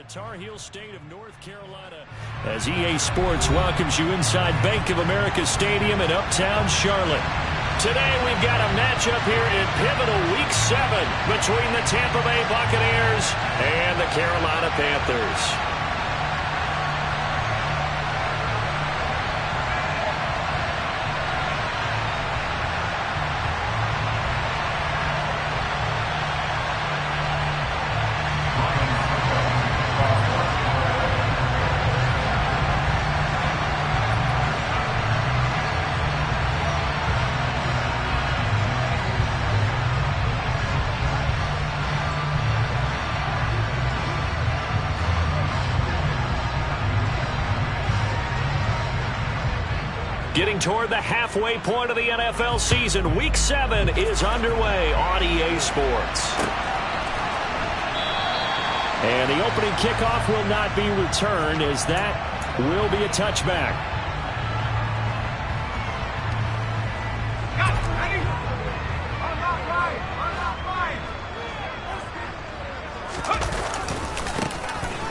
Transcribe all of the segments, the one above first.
the Tar Heel state of North Carolina, as EA Sports welcomes you inside Bank of America Stadium in Uptown Charlotte. Today we've got a matchup here in pivotal Week 7 between the Tampa Bay Buccaneers and the Carolina Panthers. Getting toward the halfway point of the NFL season, Week 7 is underway on EA Sports. And the opening kickoff will not be returned, as that will be a touchback.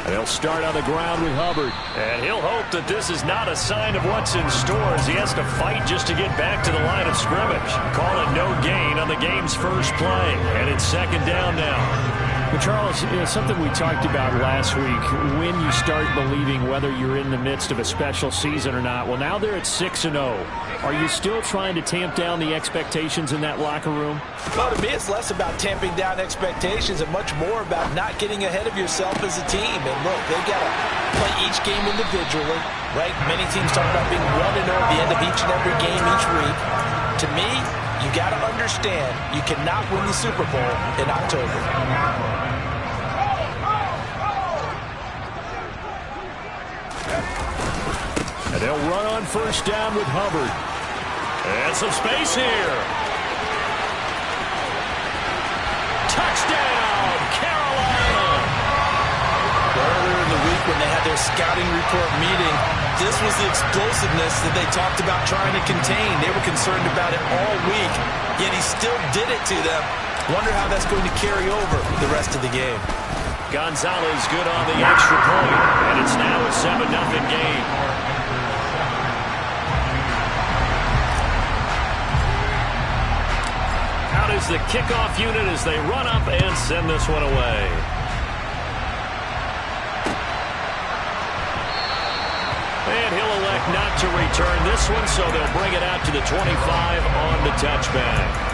They'll start on the ground with Hubbard. And he'll hope that this is not a sign of what's in store, as he has to fight just to get back to the line of scrimmage. Call it no gain on the game's first play. And it's second down now. Well, Charles, something we talked about last week, when you start believing whether you're in the midst of a special season or not. Well, now they're at 6-0. Are you still trying to tamp down the expectations in that locker room? Well, to me, it's less about tamping down expectations and much more about not getting ahead of yourself as a team. And look, they've got to play each game individually, right? Many teams talk about being 1-0 at the end of each and every game each week. To me, you got to understand you cannot win the Super Bowl in October. And they'll run on first down with Hubbard. And some space here. Touchdown, Carolina! Earlier in the week when they had their scouting report meeting, this was the explosiveness that they talked about trying to contain. They were concerned about it all week, yet he still did it to them. Wonder how that's going to carry over the rest of the game. Gonzalez good on the extra point, and it's now a 7-0 game. Out is the kickoff unit as they run up and send this one away. And he'll elect not to return this one, so they'll bring it out to the 25 on the touchback.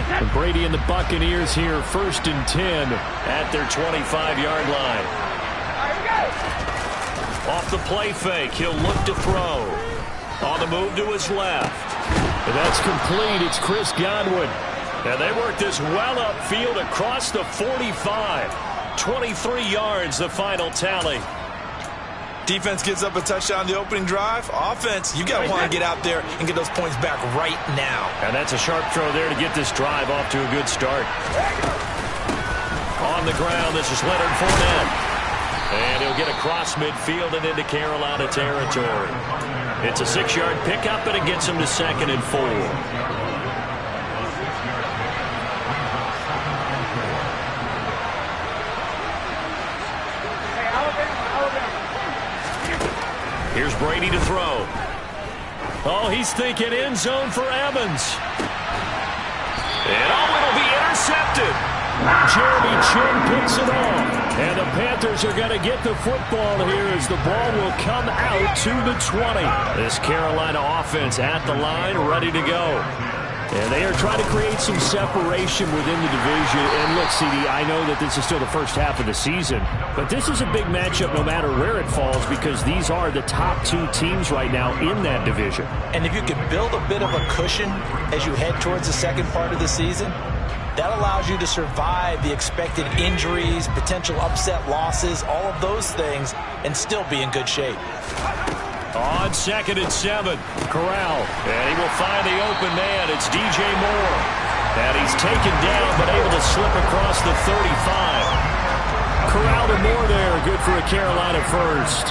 And Brady and the Buccaneers here, 1st and 10 at their 25-yard line. Off the play fake, he'll look to throw. On the move to his left. And that's complete. It's Chris Godwin. And they work this well upfield across the 45. 23 yards, the final tally. Defense gives up a touchdown the opening drive. Offense, you got to want to get out there and get those points back right now. And that's a sharp throw there to get this drive off to a good start. On the ground, this is Leonard Fournette. And he'll get across midfield and into Carolina territory. It's a 6-yard pickup, and it gets him to 2nd and 4. Here's Brady to throw. Oh, he's thinking end zone for Evans. And it'll be intercepted. Jeremy Chin picks it off. And the Panthers are going to get the football here as the ball will come out to the 20. This Carolina offense at the line, ready to go. And they are trying to create some separation within the division. And look, CD, I know that this is still the first half of the season, but this is a big matchup no matter where it falls, because these are the top 2 teams right now in that division. And if you can build a bit of a cushion as you head towards the second part of the season, that allows you to survive the expected injuries, potential upset losses, all of those things, and still be in good shape. On 2nd and 7, Corral. And he will find the open man. It's DJ Moore. And he's taken down, but able to slip across the 35. Corral to Moore there. Good for a Carolina first.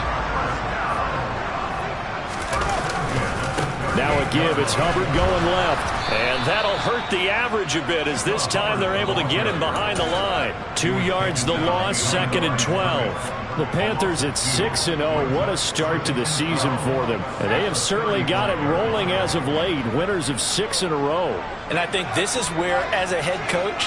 give. It's Hubbard going left. And that'll hurt the average a bit as this time they're able to get him behind the line. 2 yards the loss, 2nd and 12. The Panthers at 6-0. What a start to the season for them. And they have certainly got it rolling as of late. Winners of 6 in a row. And I think this is where, as a head coach,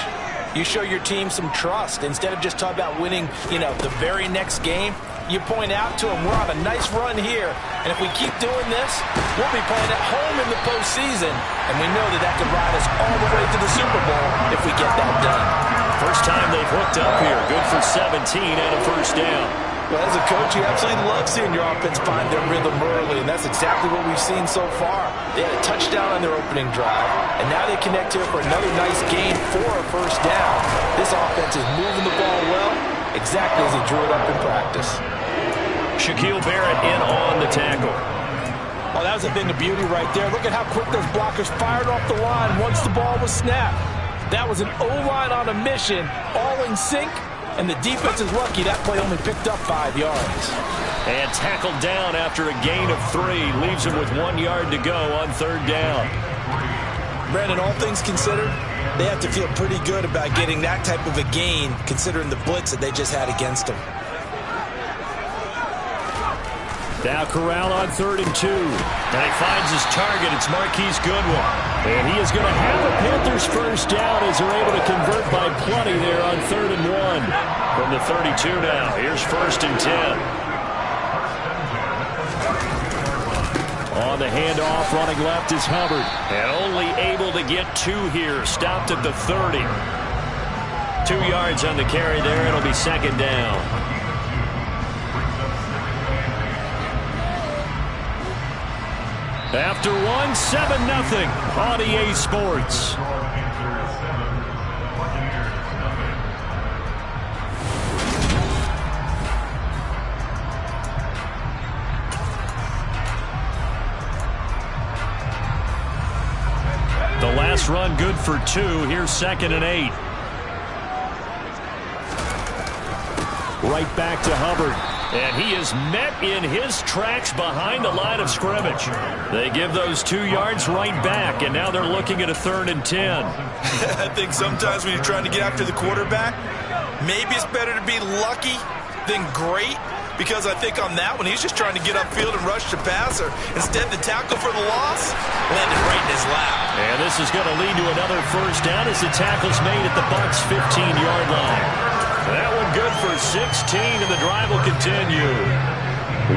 you show your team some trust. Instead of just talking about winning, the very next game, you point out to them, we're on a nice run here. And if we keep doing this, we'll be playing at home in the postseason. And we know that could ride us all the way to the Super Bowl if we get that done. First time they've hooked up here. Good for 17 and a first down. Well, as a coach, you absolutely love seeing your offense find their rhythm early, and that's exactly what we've seen so far. They had a touchdown on their opening drive, and now they connect here for another nice gain for a first down. This offense is moving the ball well, exactly as he drew it up in practice. Shaquille Barrett in on the tackle. Oh, that was a thing of beauty right there. Look at how quick those blockers fired off the line once the ball was snapped. That was an O-line on a mission, all in sync, and the defense is lucky that play only picked up 5 yards. And tackled down after a gain of 3. Leaves him with 1 yard to go on 3rd down. Brandon, all things considered, they have to feel pretty good about getting that type of a gain, considering the blitz that they just had against them. Now Corral on 3rd and 2. And he finds his target. It's Marquise Goodwin. And he is going to have a Panthers first down as they're able to convert by plenty there on 3rd and 1. From the 32 now. Here's 1st and 10. On the handoff, running left is Hubbard. And only able to get 2 here. Stopped at the 30. 2 yards on the carry there. It'll be 2nd down. After 1, 7-0 on EA Sports. The last run good for 2. Here's 2nd and 8. Right back to Hubbard. And he is met in his tracks behind the line of scrimmage. They give those 2 yards right back, and now they're looking at a 3rd and 10. I think sometimes when you're trying to get after the quarterback, maybe it's better to be lucky than great, because I think on that one, he's just trying to get upfield and rush the passer. Instead, the tackle for the loss landed right in his lap. And this is going to lead to another first down as the tackle's made at the Bucs' 15-yard line. That one good for 16, and the drive will continue.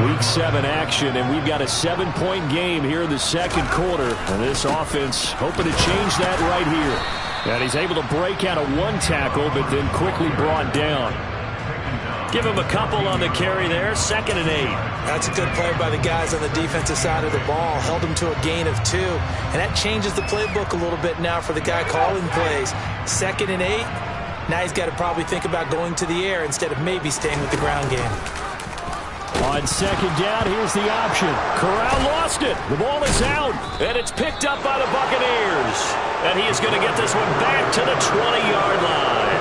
Week 7 action, and we've got a 7-point game here in the 2nd quarter. And this offense hoping to change that right here. And he's able to break out of 1 tackle, but then quickly brought down. Give him a couple on the carry there, 2nd and 8. That's a good play by the guys on the defensive side of the ball. Held him to a gain of 2. And that changes the playbook a little bit now for the guy calling plays. 2nd and 8. Now he's got to probably think about going to the air instead of maybe staying with the ground game. On 2nd down, here's the option. Corral lost it. The ball is out. And it's picked up by the Buccaneers. And he is going to get this one back to the 20-yard line.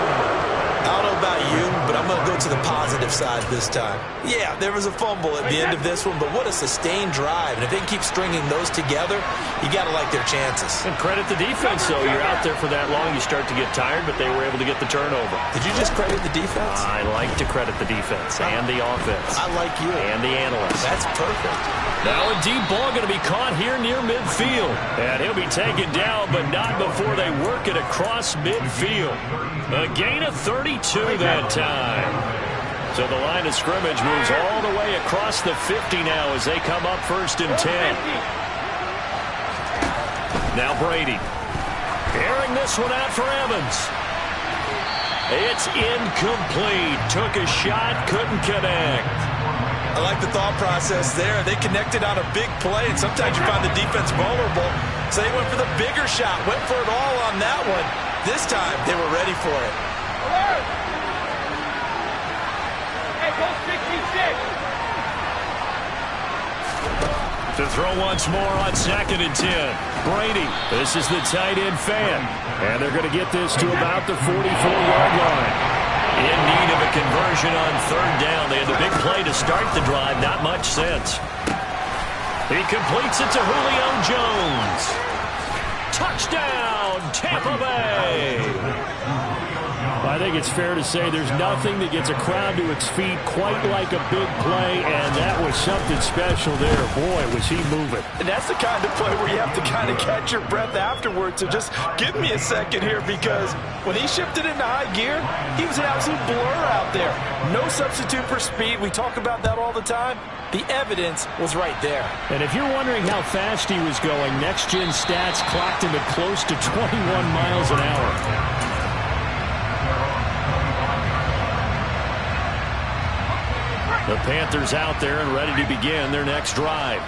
I don't know about you, but I'm going to go to the positive side this time. Yeah, there was a fumble at the end of this one, but what a sustained drive. And if they can keep stringing those together, you got to like their chances. And credit the defense, though. You're out there for that long, you start to get tired, but they were able to get the turnover. Did you just credit the defense? I like to credit the defense and the offense. I like you. And the analysts. That's perfect. Now a deep ball going to be caught here near midfield. And he'll be taken down, but not before they work it across midfield. A gain of 32 that time. So the line of scrimmage moves all the way across the 50 now as they come up 1st and 10. Now Brady. Airing this one out for Evans. It's incomplete. Took a shot, couldn't connect. I like the thought process there. They connected on a big play, and sometimes you find the defense vulnerable. So they went for the bigger shot, went for it all on that one. This time, they were ready for it. Hey, go 66. To throw once more on 2nd and 10. Brady, this is the tight end fan. And they're going to get this to about the 44-yard line. In need of a conversion on 3rd down. They had the big play to start the drive. Not much sense. He completes it to Julio Jones. Touchdown, Tampa Bay. I think it's fair to say there's nothing that gets a crowd to its feet quite like a big play, and that was something special there. Boy, was he moving. And that's the kind of play where you have to kind of catch your breath afterwards. So just give me a second here, because when he shifted into high gear, he was an absolute blur out there. No substitute for speed. We talk about that all the time. The evidence was right there. And if you're wondering how fast he was going, next-gen stats clocked him at close to 21 miles an hour. The Panthers out there and ready to begin their next drive.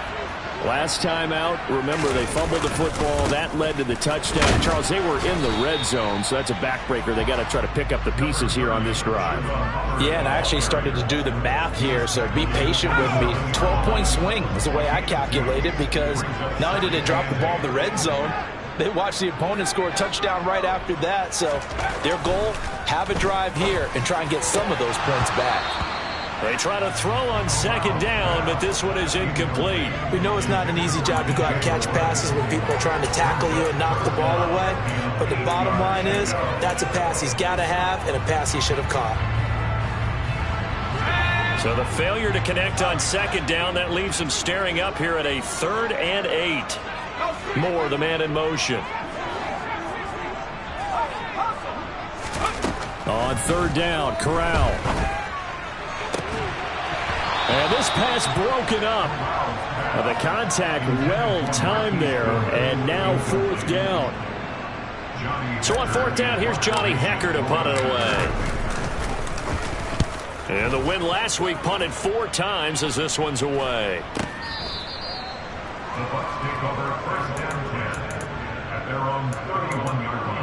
Last time out, remember, they fumbled the football. That led to the touchdown. Charles, they were in the red zone, so that's a backbreaker. They got to try to pick up the pieces here on this drive. Yeah, and I actually started to do the math here, so be patient with me. 12-point swing is the way I calculated, because not only did they drop the ball in the red zone, they watched the opponent score a touchdown right after that. So their goal, have a drive here and try and get some of those points back. They try to throw on second down, but this one is incomplete. We know it's not an easy job to go out and catch passes when people are trying to tackle you and knock the ball away. But the bottom line is, that's a pass he's got to have and a pass he should have caught. So the failure to connect on second down, that leaves him staring up here at a 3rd and 8. Moore, the man in motion. On 3rd down, Corral. And this pass broken up. The contact well timed there, and now 4th down. So on 4th down, here's Johnny Hecker to punt it away. And the win last week, punted 4 times as this one's away. The Bucs take over 1st and 10 at their own 31-yard line.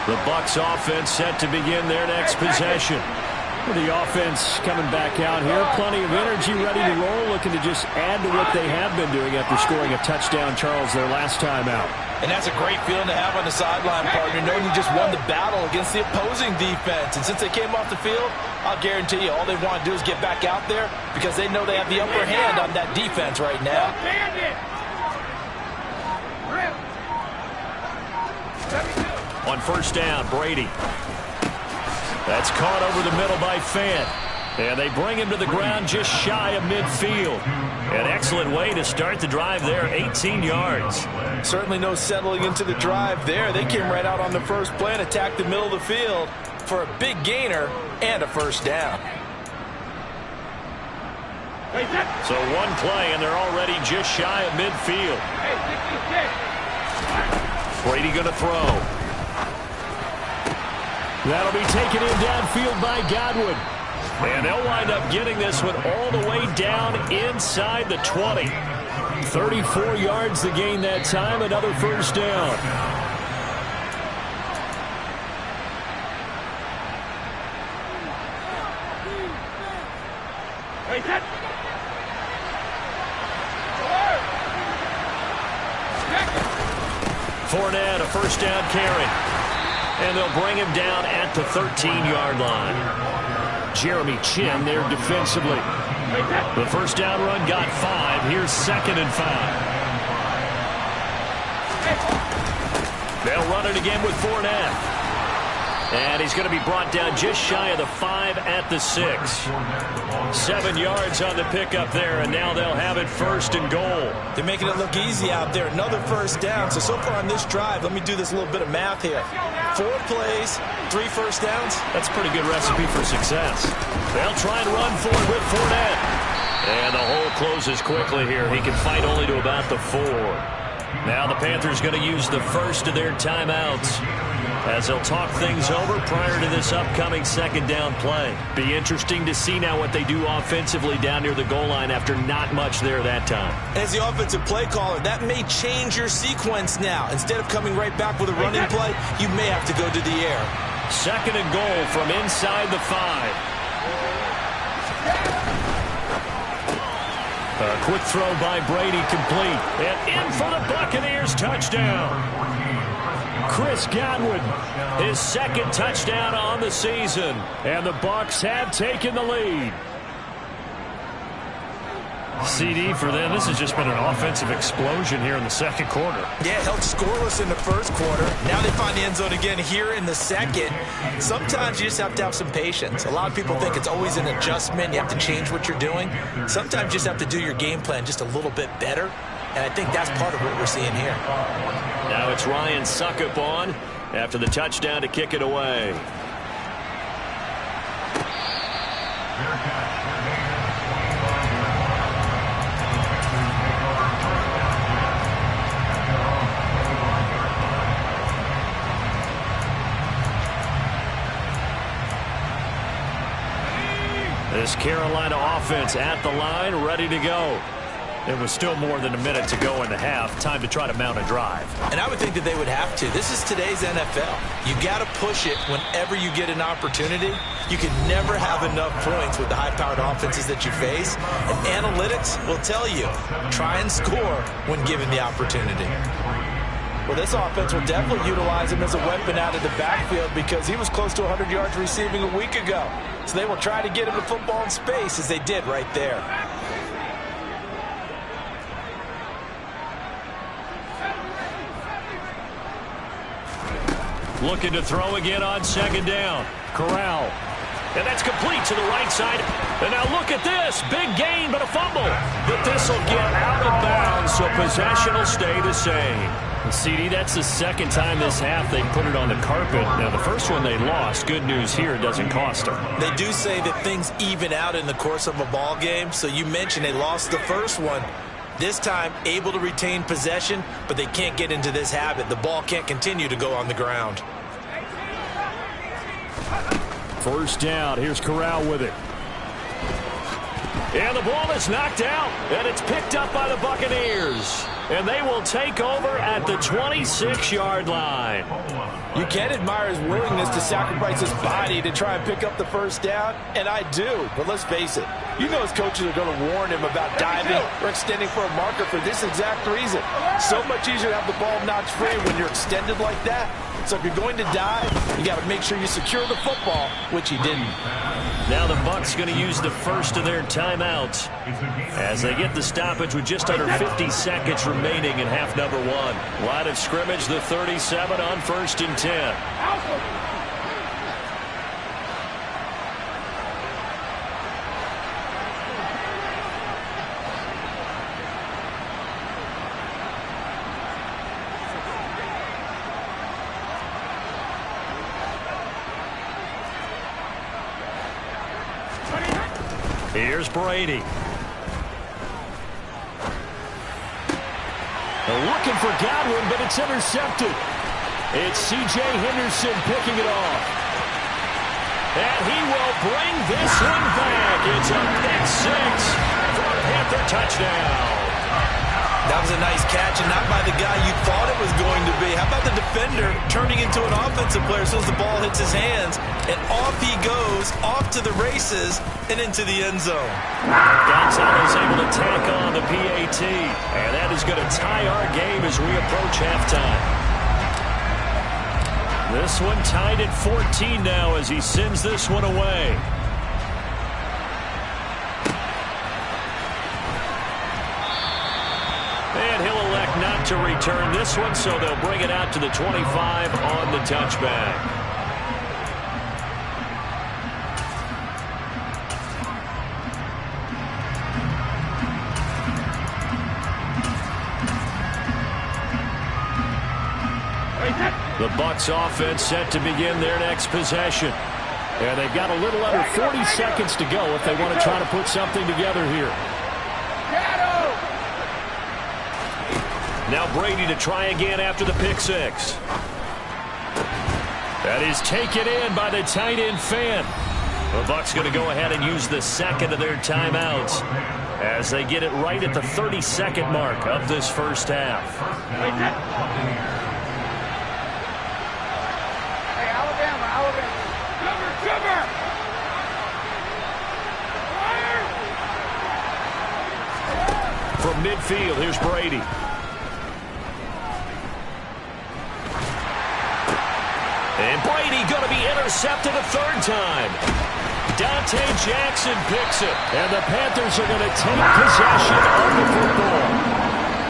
The Bucs offense set to begin their next possession. The offense coming back out here. Plenty of energy, ready to roll, looking to just add to what they have been doing after scoring a touchdown, Charles, their last time out. And that's a great feeling to have on the sideline, partner, knowing you just won the battle against the opposing defense. And since they came off the field, I'll guarantee you all they want to do is get back out there, because they know they have the upper hand on that defense right now. On 1st down, Brady. That's caught over the middle by Fant. And they bring him to the ground just shy of midfield. An excellent way to start the drive there, 18 yards. Certainly no settling into the drive there. They came right out on the first play and attacked the middle of the field for a big gainer and a 1st down. So one play, and they're already just shy of midfield. Brady going to throw. That'll be taken in downfield by Godwin. And they'll wind up getting this one all the way down inside the 20. 34 yards to gain that time, another 1st down. Fournette, a 1st down carry. And they'll bring him down at the 13-yard line. Jeremy Chin there defensively. The 1st down run got 5. Here's 2nd and 5. They'll run it again with Fournette. And he's going to be brought down just shy of the 5 at the 6. 7 yards on the pickup there, and now they'll have it 1st and goal. They're making it look easy out there. Another 1st down. So far on this drive, let me do this little bit of math here. 4 plays, 3 1st downs. That's a pretty good recipe for success. They'll try and run for it with Fournette. And the hole closes quickly here. He can fight only to about the 4. Now the Panthers going to use the first of their timeouts as they'll talk things over prior to this upcoming 2nd down play. Be interesting to see now what they do offensively down near the goal line after not much there that time. As the offensive play caller, that may change your sequence now. Instead of coming right back with a running play, you may have to go to the air. 2nd and goal from inside the 5. A quick throw by Brady complete. And in for the Buccaneers touchdown. Chris Godwin, his second touchdown on the season. And the Bucs have taken the lead. CD for them. This has just been an offensive explosion here in the second quarter. Yeah, held scoreless in the first quarter. Now they find the end zone again here in the second. Sometimes you just have to have some patience. A lot of people think it's always an adjustment. You have to change what you're doing. Sometimes you just have to do your game plan just a little bit better. And I think that's part of what we're seeing here. Now it's Ryan Suckup on after the touchdown to kick it away. This Carolina offense at the line, ready to go. It was still more than a minute to go in the half. Time to try to mount a drive. And I would think that they would have to. This is today's NFL. You got to push it whenever you get an opportunity. You can never have enough points with the high-powered offenses that you face. And analytics will tell you, try and score when given the opportunity. Well, this offense will definitely utilize him as a weapon out of the backfield because he was close to 100 yards receiving a week ago. So they will try to get him the football in space as they did right there. Looking to throw again on second down. Corral. And that's complete to the right side. And now look at this. Big gain, but a fumble. But this will get out of bounds, so possession will stay the same. CD, that's the second time this half they put it on the carpet. Now, the first one they lost. Good news here, it doesn't cost them. They do say that things even out in the course of a ball game. So you mentioned they lost the first one. This time, able to retain possession, but they can't get into this habit. The ball can't continue to go on the ground. First down. Here's Corral with it. And the ball is knocked out, and it's picked up by the Buccaneers. And they will take over at the 26-yard line. You can admire his willingness to sacrifice his body to try and pick up the first down, and I do. But let's face it, you know his coaches are going to warn him about diving or extending for a marker for this exact reason. So much easier to have the ball knocked free when you're extended like that. So if you're going to dive, you got to make sure you secure the football, which he didn't. Now the Bucs going to use the first of their timeouts as they get the stoppage with just under 50 seconds remaining in half number one. Line of scrimmage, the 37 on 1st and 10. Here's Brady. They're looking for Godwin, but it's intercepted. It's C.J. Henderson picking it off. And he will bring this one back. It's a pick six for a Panther touchdown. That was a nice catch, and not by the guy you thought it was going to be. How about the defender turning into an offensive player as soon as the ball hits his hands, and off he goes, off to the races, and into the end zone. Gonzalez able to tack on the PAT, and that is going to tie our game as we approach halftime. This one tied at 14 now as he sends this one away. And he'll elect not to return this one, so they'll bring it out to the 25 on the touchback. The Bucs offense set to begin their next possession. And they've got a little under 40 seconds to go if they want to try to put something together here. Now Brady to try again after the pick six. That is taken in by the tight end Fan. The Bucs going to go ahead and use the second of their timeouts as they get it right at the 32nd mark of this first half. Hey, Alabama. Cover! From midfield, here's Brady. Brady going to be intercepted a third time. Dante Jackson picks it. And the Panthers are going to take possession of the football.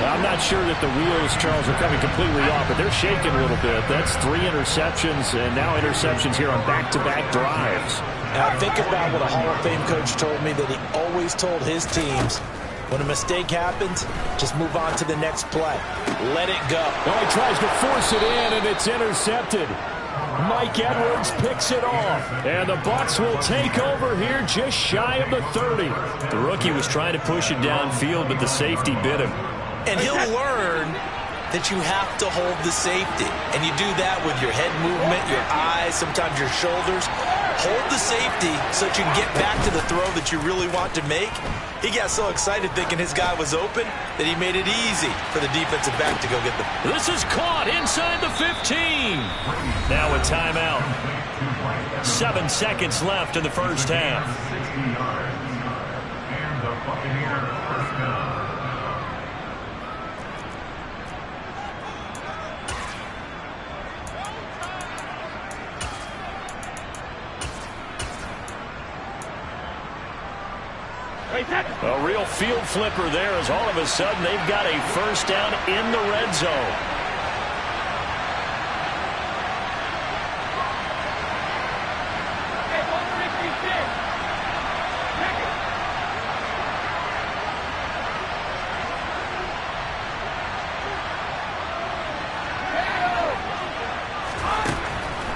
I'm not sure that the wheels, Charles, are coming completely off, but they're shaking a little bit. That's 3 interceptions, and now interceptions here on back-to-back drives. Now think about what a Hall of Fame coach told me, that he always told his teams, when a mistake happens, just move on to the next play. Let it go. Oh, he tries to force it in, and it's intercepted. Mike Edwards picks it off. And the Bucs will take over here just shy of the 30. The rookie was trying to push it downfield, but the safety bit him. And he'll learn that you have to hold the safety. And you do that with your head movement, your eyes, sometimes your shoulders. Hold the safety so that you can get back to the throw that you really want to make. He got so excited thinking his guy was open that he made it easy for the defensive back to go get them. This is caught inside the 15. Now a timeout. 7 seconds left in the first half. 60 yards. And the Buccaneers first down. A real field flipper there, as all of a sudden they've got a first down in the red zone.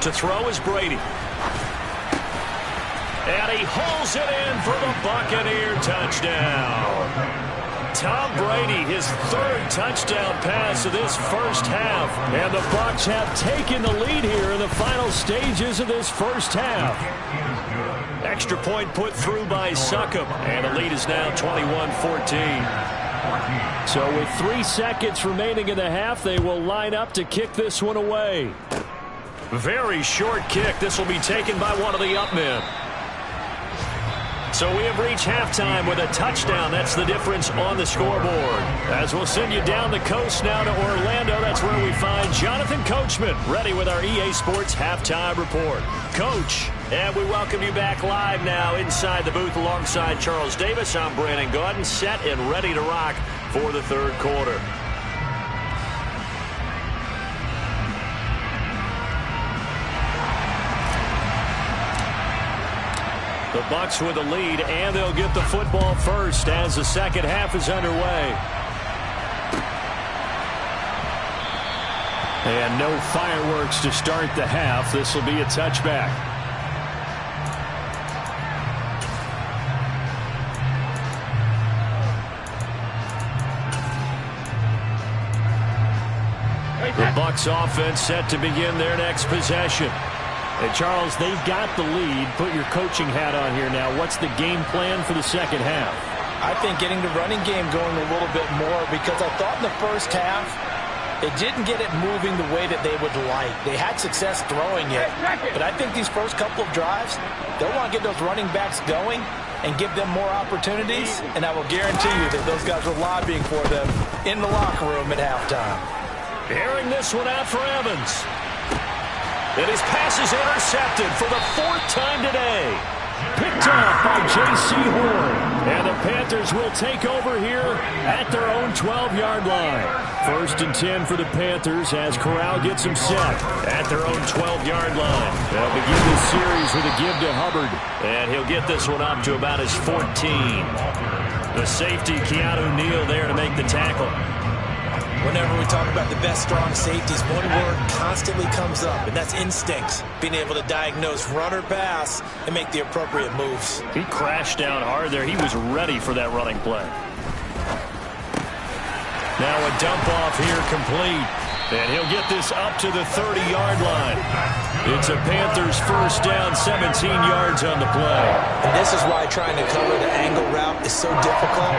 To throw is Brady. And he hauls it in for the Buccaneer touchdown. Tom Brady, his 3rd touchdown pass of this first half. And the Bucs have taken the lead here in the final stages of this first half. Extra point put through by Succop. And the lead is now 21-14. So with 3 seconds remaining in the half, they will line up to kick this one away. Very short kick. This will be taken by one of the up men. So we have reached halftime with a touchdown. That's the difference on the scoreboard. As we'll send you down the coast now to Orlando, that's where we find Jonathan Coachman, ready with our EA Sports Halftime Report. Coach, and we welcome you back live now inside the booth alongside Charles Davis. I'm Brandon Gaudin, set and ready to rock for the third quarter. The Bucs with the lead, and they'll get the football first as the second half is underway. And no fireworks to start the half. This will be a touchback. The Bucs offense set to begin their next possession. And Charles, they've got the lead. Put your coaching hat on here now. What's the game plan for the second half? I think getting the running game going a little bit more, because I thought in the first half they didn't get it moving the way that they would like. They had success throwing it, but I think these first couple of drives, they'll want to get those running backs going and give them more opportunities, and I will guarantee you that those guys were lobbying for them in the locker room at halftime. Airing this one out for Evans. And his pass is intercepted for the 4th time today. Picked off by J.C. Horn. And the Panthers will take over here at their own 12-yard line. 1st and 10 for the Panthers as Corral gets him set at their own 12-yard line. They'll begin this series with a give to Hubbard. And he'll get this one up to about his 14. The safety, Keanu Neal, there to make the tackle. Whenever we talk about the best strong safeties, one word constantly comes up, and that's instincts. Being able to diagnose run or pass and make the appropriate moves. He crashed down hard there. He was ready for that running play. Now a dump off here complete. And he'll get this up to the 30-yard line. It's a Panthers first down, 17 yards on the play. And this is why trying to cover the angle route is so difficult.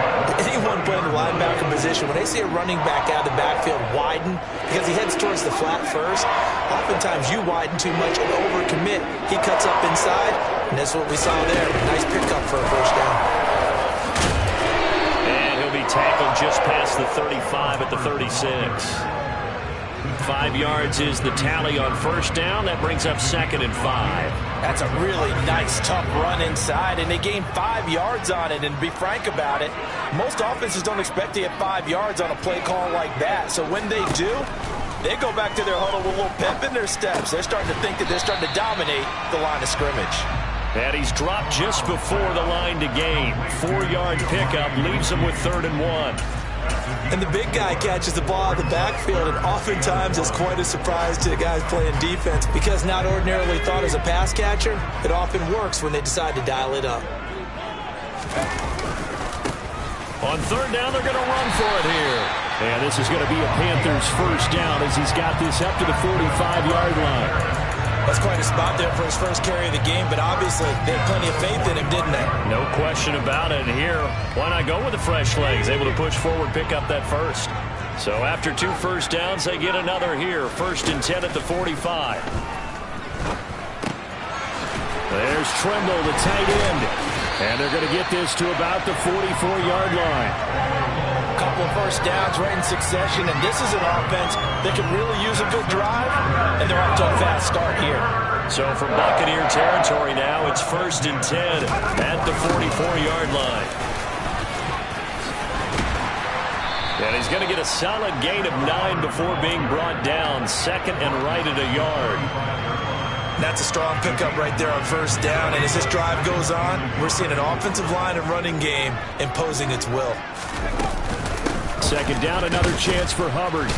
Anyone playing the linebacker position, when they see a running back out of the backfield widen, because he heads towards the flat first, oftentimes you widen too much and overcommit. He cuts up inside, and that's what we saw there. Nice pickup for a first down. And he'll be tackled just past the 35 at the 36. 5 yards is the tally on first down. That brings up 2nd and 5. That's a really nice, tough run inside, and they gained 5 yards on it. And to be frank about it, most offenses don't expect to get 5 yards on a play call like that. So when they do, they go back to their huddle with a little pep in their steps. They're starting to think that they're starting to dominate the line of scrimmage. And he's dropped just before the line to gain. 4-yard pickup leaves him with 3rd and 1. And the big guy catches the ball out of the backfield, and oftentimes it's quite a surprise to the guys playing defense because not ordinarily thought as a pass catcher, it often works when they decide to dial it up. On 3rd down, they're going to run for it here. And this is going to be a Panthers first down as he's got this up to the 45-yard line. That's quite a spot there for his first carry of the game, but obviously they had plenty of faith in him, didn't they? No question about it. And here, why not go with the fresh legs? Able to push forward, pick up that first. So after 2 first downs, they get another here. 1st and 10 at the 45. There's Tremble, the tight end. And they're going to get this to about the 44-yard line. A couple of first downs right in succession, and this is an offense that could really use a good drive, and they're off to a fast start here. So from Buccaneer territory now, it's 1st and 10 at the 44-yard line. And he's going to get a solid gain of 9 before being brought down. 2nd and right at a yard. That's a strong pickup right there on first down, and as this drive goes on, we're seeing an offensive line and running game imposing its will. 2nd down, another chance for Hubbard.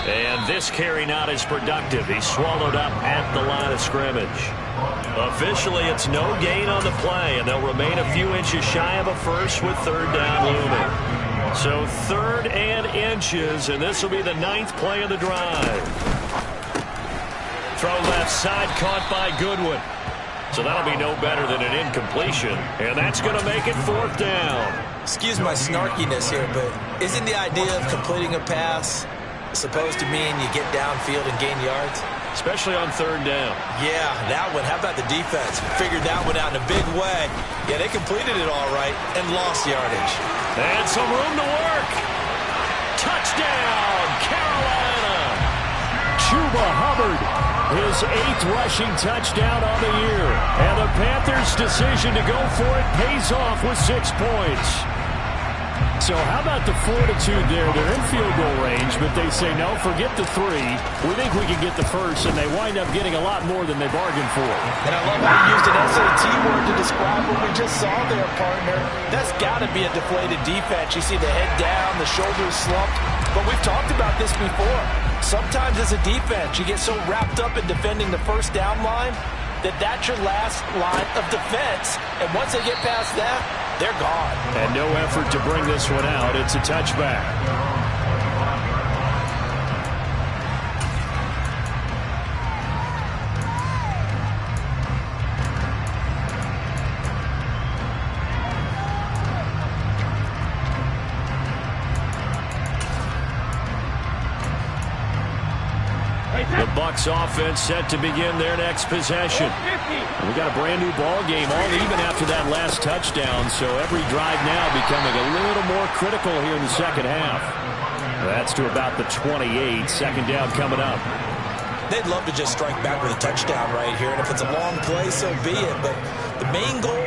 And this carry not as productive. He's swallowed up at the line of scrimmage. Officially, it's no gain on the play, and they'll remain a few inches shy of a first with 3rd down looming. So 3rd and inches, and this will be the 9th play of the drive. Throw left side, caught by Goodwin. So that'll be no better than an incompletion, and that's going to make it 4th down. Excuse my snarkiness here, but isn't the idea of completing a pass supposed to mean you get downfield and gain yards? Especially on 3rd down. Yeah, that one. How about the defense? Figured that one out in a big way. Yeah, they completed it all right and lost yardage. And some room to work. Touchdown, Carolina. Chuba Hubbard, his 8th rushing touchdown on the year. And the Panthers' decision to go for it pays off with 6 points. So how about the fortitude there? They're in field goal range, but they say, no, forget the 3. We think we can get the first, and they wind up getting a lot more than they bargained for. And I love how you used an SAT word to describe what we just saw there, partner. That's got to be a deflated defense. You see the head down, the shoulders slumped. But we've talked about this before. Sometimes as a defense, you get so wrapped up in defending the first down line that's your last line of defense. And once they get past that, they're gone. And no effort to bring this one out. It's a touchback. The Bucs offense set to begin their next possession. We got a brand new ball game, all even after that last touchdown, so every drive now becoming a little more critical here in the second half. That's to about the 28. 2nd down coming up. They'd love to just strike back with a touchdown right here, and if it's a long play, so be it. But the main goal,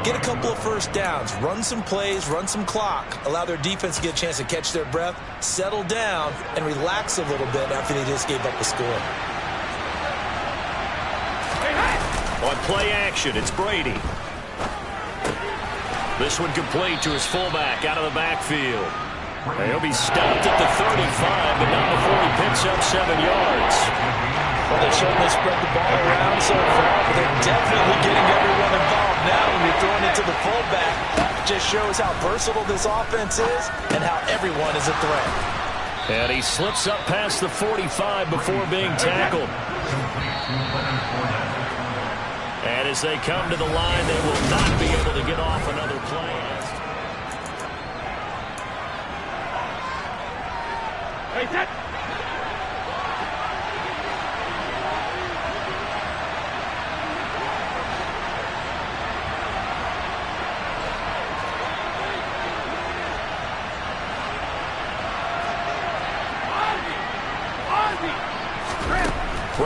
get a couple of first downs, run some plays, run some clock, allow their defense to get a chance to catch their breath, settle down, and relax a little bit after they just gave up the score. On play action, it's Brady. This one complete to his fullback out of the backfield. He'll be stopped at the 35, but not before he picks up 7 yards. Well, they certainly spread the ball around so far, but they're definitely getting everyone involved now when you're throwing it to the fullback. It just shows how versatile this offense is and how everyone is a threat. And he slips up past the 45 before being tackled. And as they come to the line, they will not be able to get off another play. Hey, set.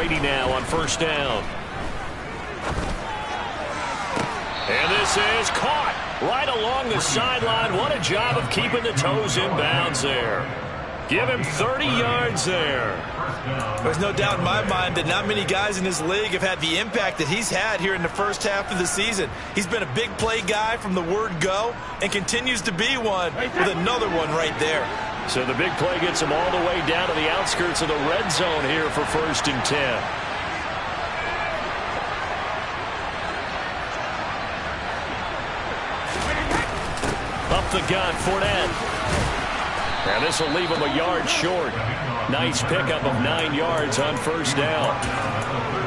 Brady now on first down. And this is caught right along the sideline. What a job of keeping the toes in bounds there. Give him 30 yards there. There's no doubt in my mind that not many guys in this league have had the impact that he's had here in the first half of the season. He's been a big play guy from the word go and continues to be one with another one right there. So the big play gets him all the way down to the outskirts of the red zone here for 1st and 10. Up the gun, Fournette. And this will leave him a yard short. Nice pickup of 9 yards on first down.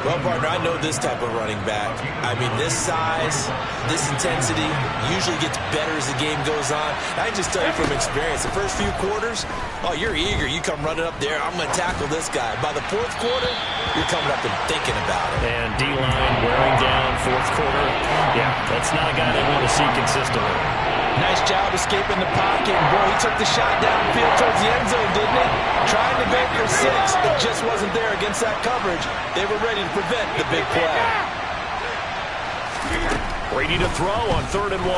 Well, partner, I know this type of running back. I mean, this size, this intensity usually gets better as the game goes on. I can just tell you from experience, the first few quarters, oh, you're eager. You come running up there, I'm going to tackle this guy. By the 4th quarter, you're coming up and thinking about it. And D-line wearing down 4th quarter. Yeah, that's not a guy they want to see consistently. Nice job escaping the pocket. Boy, he took the shot downfield towards the end zone, didn't he? Trying to go for 6. It just wasn't there against that coverage. They were ready to prevent the big play. Brady to throw on 3rd and 1.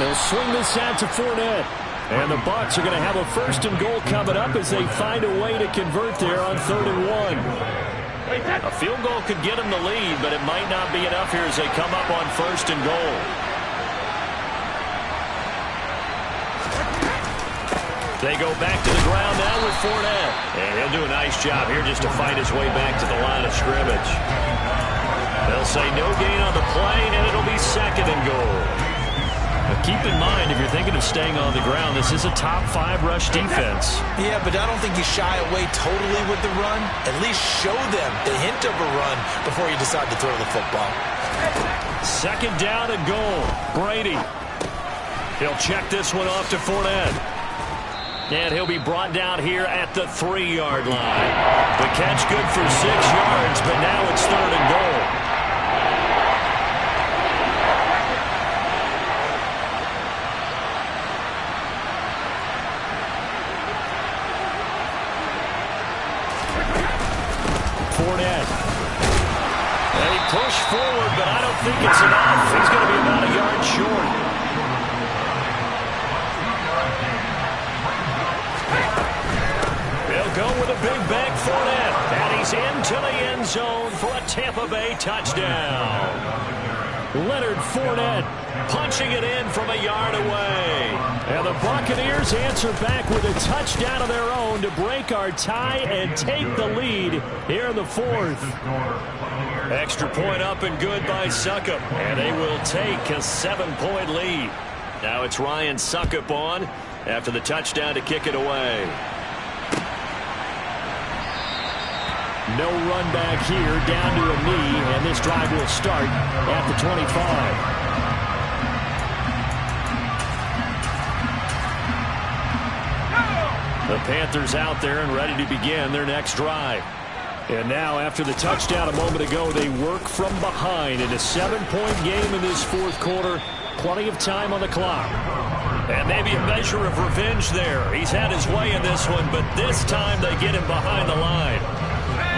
They'll swing this out to Fournette. And the Bucs are going to have a 1st and goal coming up as they find a way to convert there on 3rd and 1. A field goal could get them the lead, but it might not be enough here as they come up on 1st and goal. They go back to the ground now with Fournette. And he'll do a nice job here just to fight his way back to the line of scrimmage. They'll say no gain on the play, and it'll be 2nd and goal. But keep in mind, if you're thinking of staying on the ground, this is a top 5 rush defense. Yeah, but I don't think you shy away totally with the run. At least show them the hint of a run before you decide to throw the football. 2nd down and goal. Brady. He'll check this one off to Fournette. And he'll be brought down here at the 3-yard line. The catch good for 6 yards, but now it's 3rd and goal. Fournette. And he pushed forward, but I don't think it's enough. He's going to be about a yard short. Go with a big bang Fournette, and he's into the end zone for a Tampa Bay touchdown. Leonard Fournette punching it in from a yard away. And the Buccaneers answer back with a touchdown of their own to break our tie and take the lead here in the 4th. Extra point up and good by Succop, and they will take a 7-point lead. Now it's Ryan Succop on after the touchdown to kick it away. No run back here, down to a knee, and this drive will start at the 25. The Panthers out there and ready to begin their next drive. And now, after the touchdown a moment ago, they work from behind in a 7-point game in this 4th quarter. Plenty of time on the clock. And maybe a measure of revenge there. He's had his way in this one, but this time they get him behind the line.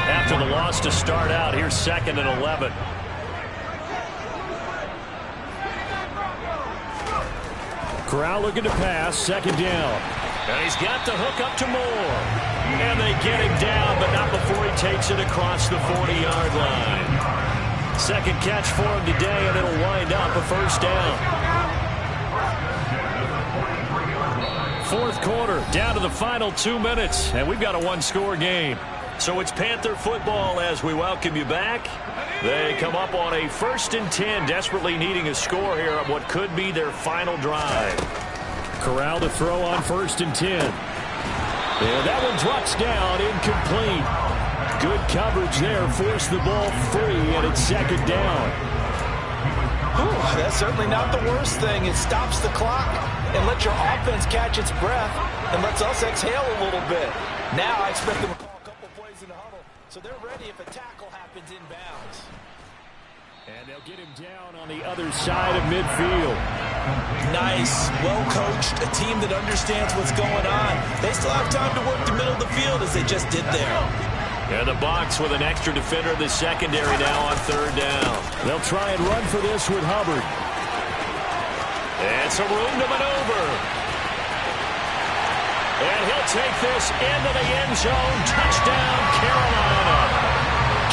After the loss to start out, here's 2nd and 11. Corral looking to pass, 2nd down. And he's got the hook up to Moore. And they get him down, but not before he takes it across the 40-yard line. 2nd catch for him today, and it'll wind up a 1st down. 4th quarter, down to the final 2 minutes, and we've got a 1-score game. So it's Panther football as we welcome you back. They come up on a 1st and 10, desperately needing a score here on what could be their final drive. Corral to throw on 1st and 10. And that one drops down, incomplete. Good coverage there, forced the ball free, and it's 2nd down. Whew, that's certainly not the worst thing. It stops the clock and lets your offense catch its breath and lets us exhale a little bit. Now I expect them to call a couple plays in the huddle, so they're ready if a tackle happens inbounds. And they'll get him down on the other side of midfield. Nice, well-coached, a team that understands what's going on. They still have time to work the middle of the field as they just did there. And the Bucs with an extra defender in the secondary now on third down. They'll try and run for this with Hubbard. And some room to maneuver. And he'll take this into the end zone. Touchdown, Carolina.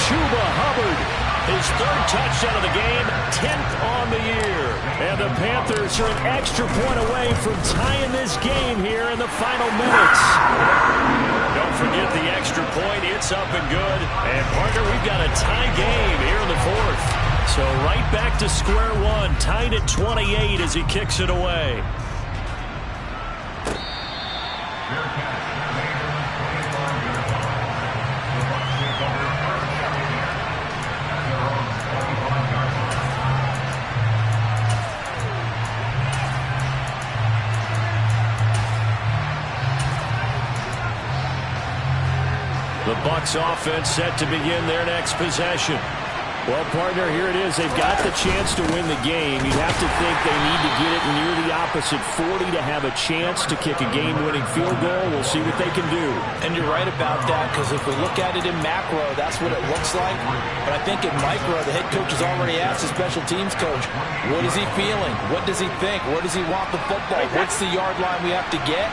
Chuba Hubbard. His third touchdown of the game, 10th on the year. And the Panthers are an extra point away from tying this game here in the final minutes. Don't forget the extra point. It's up and good. And, partner, we've got a tie game here in the fourth. So right back to square one, tied at 28 as he kicks it away. The Bucs offense set to begin their next possession. Well, partner, here it is. They've got the chance to win the game. You'd have to think they need to get it near the opposite 40 to have a chance to kick a game-winning field goal. We'll see what they can do. And you're right about that, because if we look at it in macro, that's what it looks like. But I think in micro, the head coach has already asked the special teams coach, what is he feeling? What does he think? Where does he want the football? What's the yard line we have to get?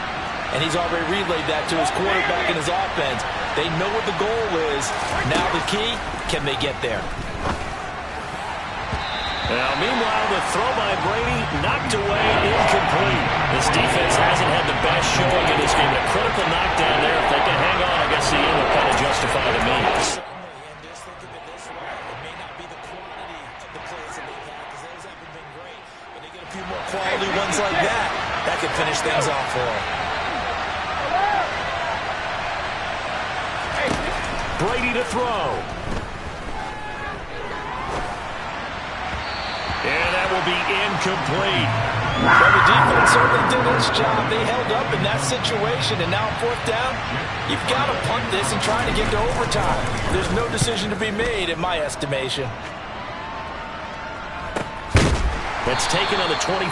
And he's already relayed that to his quarterback and his offense. They know what the goal is. Now the key, can they get there? Now, meanwhile, the throw by Brady knocked away, incomplete. This defense hasn't had the best showing in this game. A critical knockdown there. If they can hang on, I guess the end will kind of justify the means. And just think of it this way. It may not be the quantity of the plays that they've had, because those haven't been great. But they get a few more quality ones like that. That could finish things off for them. Brady to throw. And that will be incomplete. Well, the defense certainly did its job. They held up in that situation, and now fourth down, you've got to punt this and try to get to overtime. There's no decision to be made, in my estimation. That's taken on the 25.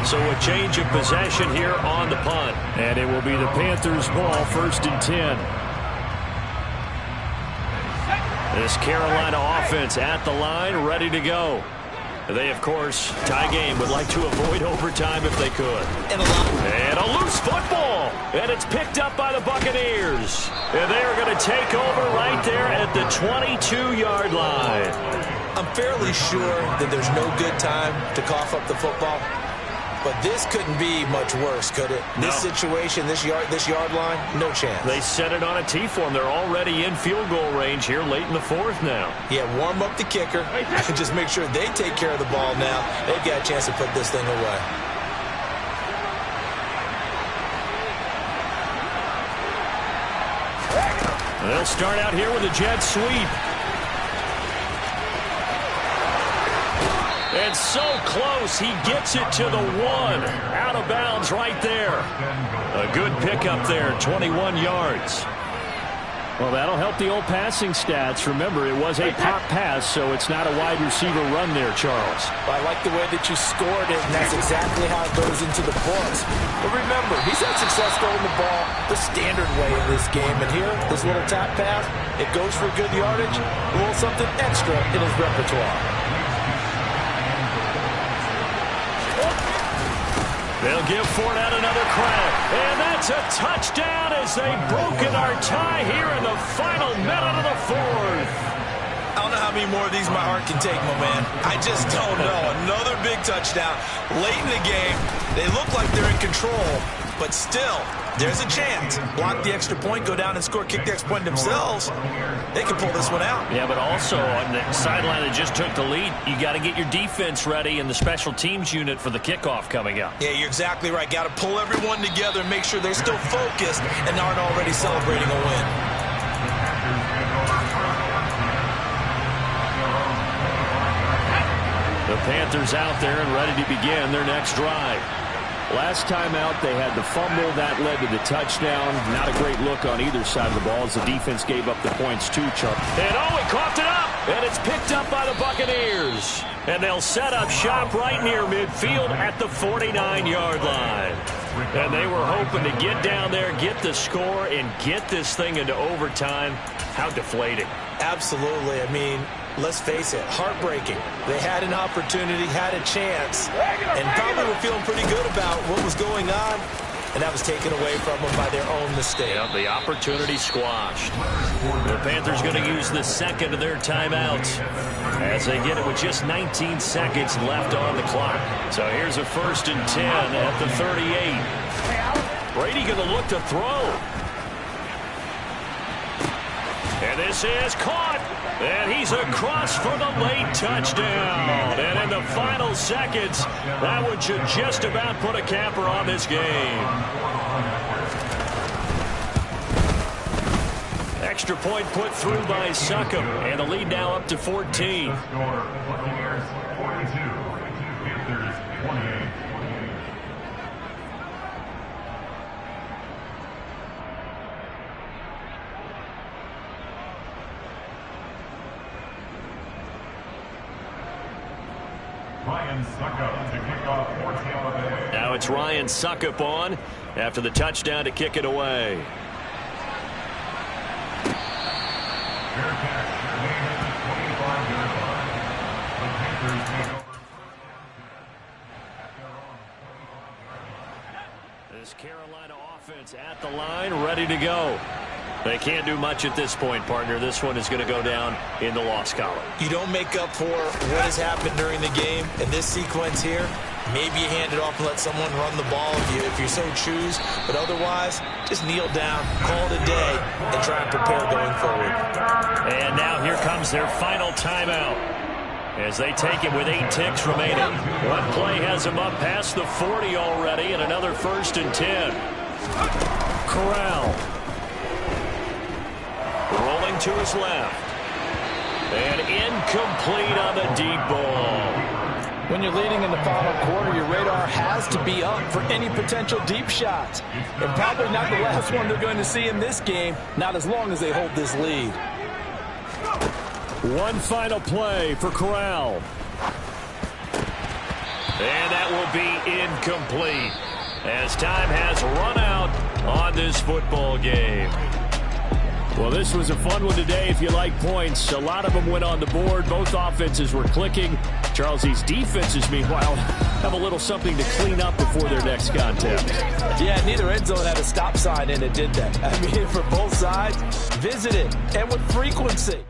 So a change of possession here on the punt. And it will be the Panthers' ball, 1st and 10. This Carolina offense at the line, ready to go. They, of course, tie game, would like to avoid overtime if they could. And a loose football. And it's picked up by the Buccaneers. And they are going to take over right there at the 22-yard line. I'm fairly sure that there's no good time to cough up the football. But this couldn't be much worse, could it? No. This situation, this yard line, no chance. They set it on a tee for them. They're already in field goal range here late in the fourth now. Yeah, warm up the kicker and just make sure they take care of the ball now. They've got a chance to put this thing away. They'll start out here with a jet sweep. And so close, he gets it to the 1. Out of bounds right there. A good pickup there, 21 yards. Well, that'll help the old passing stats. Remember, it was a pop pass, so it's not a wide receiver run there, Charles. I like the way that you scored it, and that's exactly how it goes into the books. But remember, he's had success throwing the ball the standard way in this game. And here, this little tap pass, it goes for good yardage, a little something extra in his repertoire. They'll give Fournette another crack. And that's a touchdown as they've broken our tie here in the final minute of the fourth. I don't know how many more of these my heart can take, my man. I just don't know. Another big touchdown late in the game. They look like they're in control, but still, there's a chance. Block the extra point, go down and score, kick the extra point themselves. They can pull this one out. Yeah, but also on the sideline that just took the lead, you got to get your defense ready and the special teams unit for the kickoff coming up. Yeah, you're exactly right. Got to pull everyone together and make sure they're still focused and aren't already celebrating a win. The Panthers out there and ready to begin their next drive. Last time out, they had the fumble. That led to the touchdown. Not a great look on either side of the ball as the defense gave up the points too, Chuck. And he coughed it up. And it's picked up by the Buccaneers. And they'll set up shop right near midfield at the 49-yard line. And they were hoping to get down there, get the score, and get this thing into overtime. How deflating. Absolutely. I mean, let's face it, heartbreaking. They had an opportunity, had a chance, and probably were feeling pretty good about what was going on, and that was taken away from them by their own mistake. Yep, the opportunity squashed. The Panthers going to use the second of their timeouts as they get it with just 19 seconds left on the clock. So here's a 1st and 10 at the 38. Brady going to look to throw. And this is caught. And he's across for the late touchdown. And in the final seconds, that would just about put a capper on this game. Extra point put through by Succop. And the lead now up to 14. Buccaneers 42, Panthers 28. Ryan Succop to kick off for Tampa Bay. Now it's Ryan Succop on after the touchdown to kick it away. Fair catch, remain at the 25-yard line. The Panthers take over. This Carolina offense at the line, ready to go. They can't do much at this point, partner. This one is going to go down in the loss column. You don't make up for what has happened during the game in this sequence here. Maybe you hand it off and let someone run the ball if you so choose. But otherwise, just kneel down, call it a day, and try and prepare going forward. And now here comes their final timeout as they take it with 8 ticks remaining. One play has them up past the 40 already, and another 1st and 10. Corral. Rolling to his left. And incomplete on the deep ball. When you're leading in the final quarter, your radar has to be up for any potential deep shots. And probably not the last one they're going to see in this game, not as long as they hold this lead. One final play for Corral. And that will be incomplete as time has run out on this football game. Well, this was a fun one today if you like points. A lot of them went on the board. Both offenses were clicking. Charles, these defenses, meanwhile, have a little something to clean up before their next contest. Yeah, neither end zone had a stop sign in it, did they? I mean, for both sides, visit it, and with frequency.